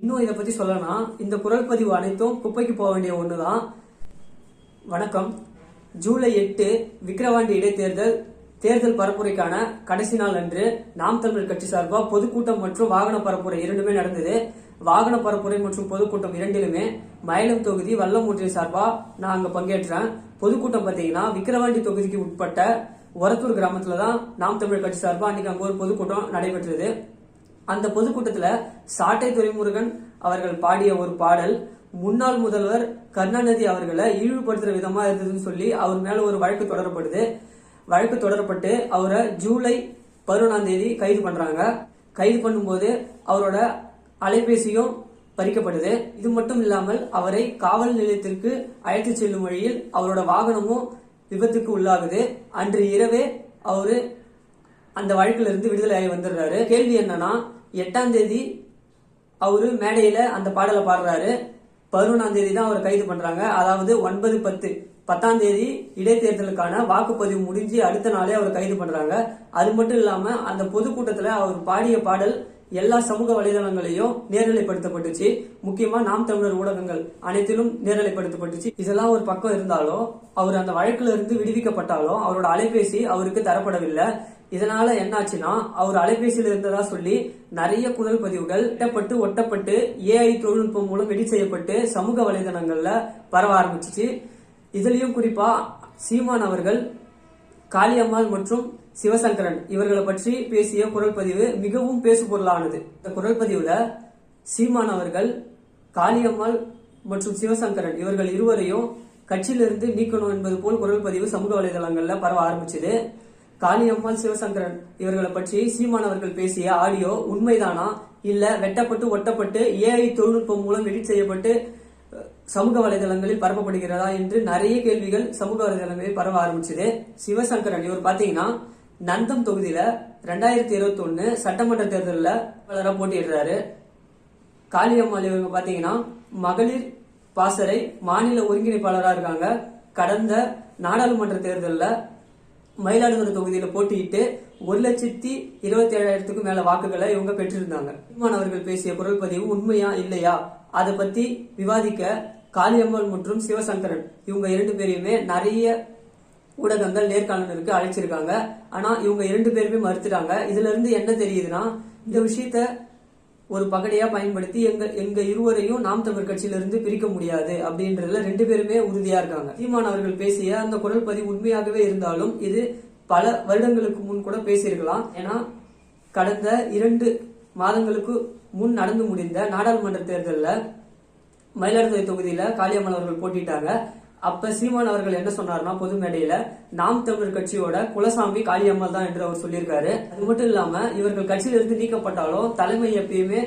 இன்னும் இதை பத்தி சொல்லணும்னா இந்த குரல் பதிவு அனைத்தும் குப்பைக்கு போக வேண்டிய ஒண்ணுதான். வணக்கம். ஜூலை 8 விக்கிரவாண்டி இடைத்தேர்தல் தேர்தல் பரப்புரைக்கான கடைசி நாள் அன்று நாம் தமிழர் கட்சி சார்பா பொதுக்கூட்டம் மற்றும் வாகன பரப்புரை இரண்டுமே நடந்தது. வாகன பரப்புரை மற்றும் பொதுக்கூட்டம் இரண்டிலுமே மயிலம் தொகுதி வல்லமூற்றிய சார்பா நான் அங்க பங்கேற்றேன். பொதுக்கூட்டம் பாத்தீங்கன்னா விக்கிரவாண்டி தொகுதிக்கு உட்பட்ட ஒரத்தூர் கிராமத்துலதான் நாம் தமிழர் கட்சி சார்பா அன்னைக்கு அங்க ஒரு பொதுக்கூட்டம் நடைபெற்றது. அந்த பொதுக்கூட்டத்துல சாட்டை துரைமுருகன் அவர்கள் பாடிய ஒரு பாடல் முன்னாள் முதல்வர் கருணாநிதி அவர்களை இழிவுபடுத்துற விதமா இருந்ததுன்னு சொல்லி அவர் மேல ஒரு வழக்கு தொடரப்படுது. வழக்கு தொடரப்பட்டு அவரை ஜூலை 11 கைது பண்றாங்க. கைது பண்ணும்போது அவரோட அலைபேசியும் பறிக்கப்படுது. இது மட்டும் இல்லாமல் அவரை காவல் நிலையத்திற்கு அழைத்து செல்லும் வழியில் அவரோட வாகனமும் விபத்துக்கு உள்ளாகுது. அன்று இரவே அவரு அந்த வழக்குல இருந்து விடுதலை ஆகி வந்துடுறாரு. கேள்வி என்னன்னா 8 அவரு மேடையில அந்த பாடலை பாடுறாரு. 11 தான் அவரை கைது பண்றாங்க. அதாவது 9, 10 இடைத்தேர்தலுக்கான வாக்குப்பதிவு முடிஞ்சு அடுத்த நாளே அவர் கைது பண்றாங்க. அது மட்டும் இல்லாம அந்த பொதுக்கூட்டத்துல அவர் பாடிய பாடல் எல்லா சமூக வலைதளங்களையும் நேரலைப்படுத்தப்பட்டுச்சு. முக்கியமா நாம் தமிழர் ஊடகங்கள் அனைத்திலும் நேரலைப்படுத்தப்பட்டுச்சு. இதெல்லாம் ஒரு பக்கம் இருந்தாலும் அவர் அந்த வழக்குல இருந்து விடுவிக்கப்பட்டாலும் அவரோட அலைபேசி அவருக்கு தரப்படவில்லை. இதனால என்னாச்சுன்னா அவர் அலைபேசியில் இருந்ததா சொல்லி நிறைய குரல் பதிவுகள் ஒட்டப்பட்டு ஏஐ தொழில்நுட்பம் மூலம் எடிட் செய்யப்பட்டு சமூக வலைதளங்கள்ல பரவ ஆரம்பிச்சிச்சு. இதுலயும் குறிப்பா சீமான் அவர்கள் காளியம்மாள் மற்றும் சிவசங்கரன் இவர்களை பற்றி பேசிய குரல் பதிவு மிகவும் பேசு பொருளானது. இந்த குரல் பதிவுல சீமான் அவர்கள் காளியம்மாள் மற்றும் சிவசங்கரன் இவர்கள் இருவரையும் கட்சியிலிருந்து நீக்கணும் என்பது போல் குரல் பதிவு சமூக வலைதளங்கள்ல பரவ ஆரம்பிச்சது. காளியம்மாள் சிவசங்கரன் இவர்களை பற்றி சீமான் அவர்கள் பேசிய ஆடியோ உண்மைதானா இல்ல வெட்டப்பட்டு ஒட்டப்பட்டு ஏஐ தொழில்நுட்பம் மூலம் எடிட் செய்யப்பட்டு சமூக வலைதளங்களில் பரப்பப்படுகிறதா என்று நிறைய கேள்விகள் சமூக வலைதளங்களில் பரவ ஆரம்பிச்சது. சிவசங்கரன் இவர் பாத்தீங்கன்னா நந்தம் தொகுதியில 2021 சட்டமன்ற தேர்தலில் போட்டியிடுறாரு. காளியம்மாள் இவங்க பாத்தீங்கன்னா மகளிர் பாசறை மாநில ஒருங்கிணைப்பாளராக இருக்காங்க. கடந்த நாடாளுமன்ற தேர்தலில் மயிலாடுதுறை தொகுதியில போட்டியிட்டு 1,27,000 மேல வாக்குகளை இவங்க பெற்றிருந்தாங்க. சீமான் அவர்கள் பேசிய குரல் பதிவு உண்மையா இல்லையா அதை பத்தி விவாதிக்க காளியம்மாள் மற்றும் சிவசங்கரன் இவங்க 2 பேரையுமே நிறைய ஊடகங்கள் நேர்காணலுக்கு அழைச்சிருக்காங்க. ஆனா இவங்க 2 பேருமே மறுத்துட்டாங்க. இதுல இருந்து என்ன தெரியுதுன்னா இந்த விஷயத்த ஒரு பகடையா பயன்படுத்தி எங்க இருவரையும் நாம் தமிழர் கட்சியில இருந்து பிரிக்க முடியாது அப்படின்றதுல 2 பேருமே உறுதியா இருக்காங்க. சீமான் அவர்கள் பேசிய அந்த குரல் பதிவு உண்மையாகவே இருந்தாலும் இது பல வருடங்களுக்கு முன் கூட பேசியிருக்கலாம். ஏன்னா கடந்த 2 மாதங்களுக்கு முன் நடந்து முடிந்த நாடாளுமன்ற தேர்தலில் மயிலாடுதுறை தொகுதியில காளியம்மாள் அவர்கள் போட்டிட்டாங்க. அப்ப சீமான் அவர்கள் என்ன சொன்னார்னா பொது மேடையில நாம் தமிழர் கட்சியோட குலசாமி காளியம்மாள் தான் என்று அவர் சொல்லியிருக்காரு. அது மட்டும் இல்லாம இவர்கள் கட்சியிலிருந்து நீக்கப்பட்டாலும் தலைமை எப்பயுமே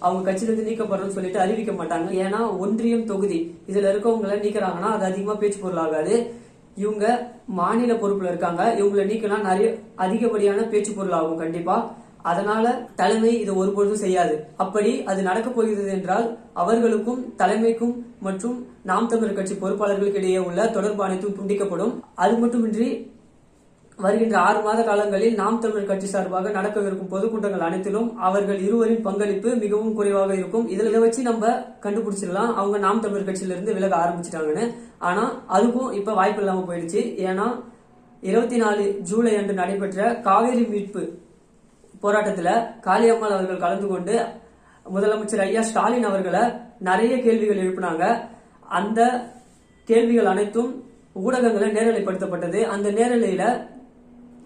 அவங்க கட்சியிலிருந்து நீக்கப்படுறோம்னு சொல்லிட்டு அறிவிக்க மாட்டாங்க. ஏன்னா ஒன்றியம் தொகுதி இதுல இருக்கவங்களை நீக்கிறாங்கன்னா அது அதிகமா பேச்சு பொருள் ஆகாது. இவங்க மாநில பொறுப்புல இருக்காங்க. இவங்களை நீக்கினா நிறைய அதிகப்படியான பேச்சு பொருள் ஆகும் கண்டிப்பா. அதனால தலைமை இதை ஒருபொழுதும் செய்யாது. அப்படி அது நடக்க போகிறது என்றால் அவர்களுக்கும் தலைமைக்கும் மற்றும் நாம் தமிழர் கட்சி பொறுப்பாளர்களுக்கு இடையே உள்ள தொடர்பு அனைத்தும் துண்டிக்கப்படும். அது மட்டுமின்றி வருகின்ற 6 மாத காலங்களில் நாம் தமிழர் கட்சி சார்பாக நடக்கவிருக்கும் பொதுக்கூட்டங்கள் அனைத்திலும் அவர்கள் இருவரின் பங்களிப்பு மிகவும் குறைவாக இருக்கும். இதை வச்சு நம்ம கண்டுபிடிச்சிடலாம் அவங்க நாம் தமிழர் கட்சியில இருந்து விலக ஆரம்பிச்சிட்டாங்கன்னு. ஆனா அதுக்கும் இப்ப வாய்ப்பு இல்லாம போயிடுச்சு. ஏன்னா 24 ஜூலை அன்று நடைபெற்ற காவேரி மீட்பு போராட்டத்துல காளியம்மாள் அவர்கள் கலந்து கொண்டு முதலமைச்சர் ஐயா ஸ்டாலின் அவர்களை நிறைய கேள்விகள் எழுப்பினாங்க. அந்த கேள்விகள் அனைத்தும் ஊடகங்களை நேரலைப்படுத்தப்பட்டது. அந்த நேரலையில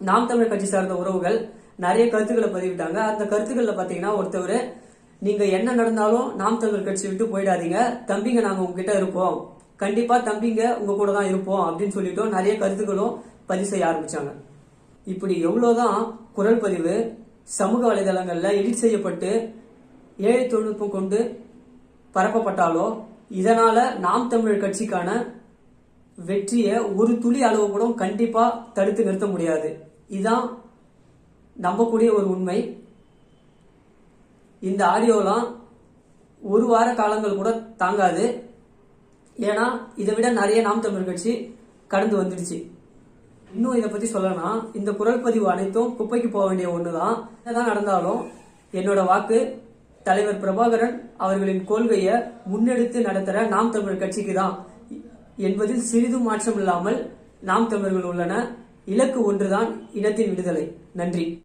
நாம் தமிழர் கட்சி சார்ந்த உறவுகள் நிறைய கருத்துக்களை பதிவிட்டாங்க. அந்த கருத்துக்கள்ல பாத்தீங்கன்னா ஒருத்தவர் நீங்க என்ன நடந்தாலும் நாம் தமிழர் கட்சி விட்டு போயிடாதீங்க, தம்பிங்க நாங்க உங்ககிட்ட இருப்போம், கண்டிப்பா தம்பிங்க உங்க கூட தான் இருப்போம் அப்படின்னு சொல்லிட்டோம் நிறைய கருத்துக்களும் பதிவு செய்ய ஆரம்பிச்சாங்க. இப்படி எவ்வளவுதான் குரல் பதிவு சமூக வலைதளங்கள்ல எடிட் செய்யப்பட்டு ஏழை தொழில்நுட்பம் கொண்டு பரப்பப்பட்டாலோ இதனால நாம் தமிழர் கட்சிக்கான வெற்றியை ஒரு துளி அளவு கூட கண்டிப்பா தடுத்து நிறுத்த முடியாது. இதுதான் நம்பக்கூடிய ஒரு உண்மை. இந்த ஆடியோலாம் 1 வார காலங்கள் கூட தாங்காது. ஏன்னா இதை விட நிறைய நாம் தமிழர் கட்சி கடந்து வந்துடுச்சு. இன்னும் இதை பத்தி சொல்லணும்னா இந்த குரல் பதிவு அனைத்தும் குப்பைக்கு போக வேண்டிய ஒண்ணுதான். என்னதான் நடந்தாலும் என்னோட வாக்கு தலைவர் பிரபாகரன் அவர்களின் கொள்கையை முன்னெடுத்து நடத்துற நாம் தமிழர் கட்சிக்கு தான் என்பதில் சிறிதும் மாற்றம் இல்லாமல் நாம் தமிழர்கள் உள்ளன. இலக்கு ஒன்றுதான், இனத்தின் விடுதலை. நன்றி.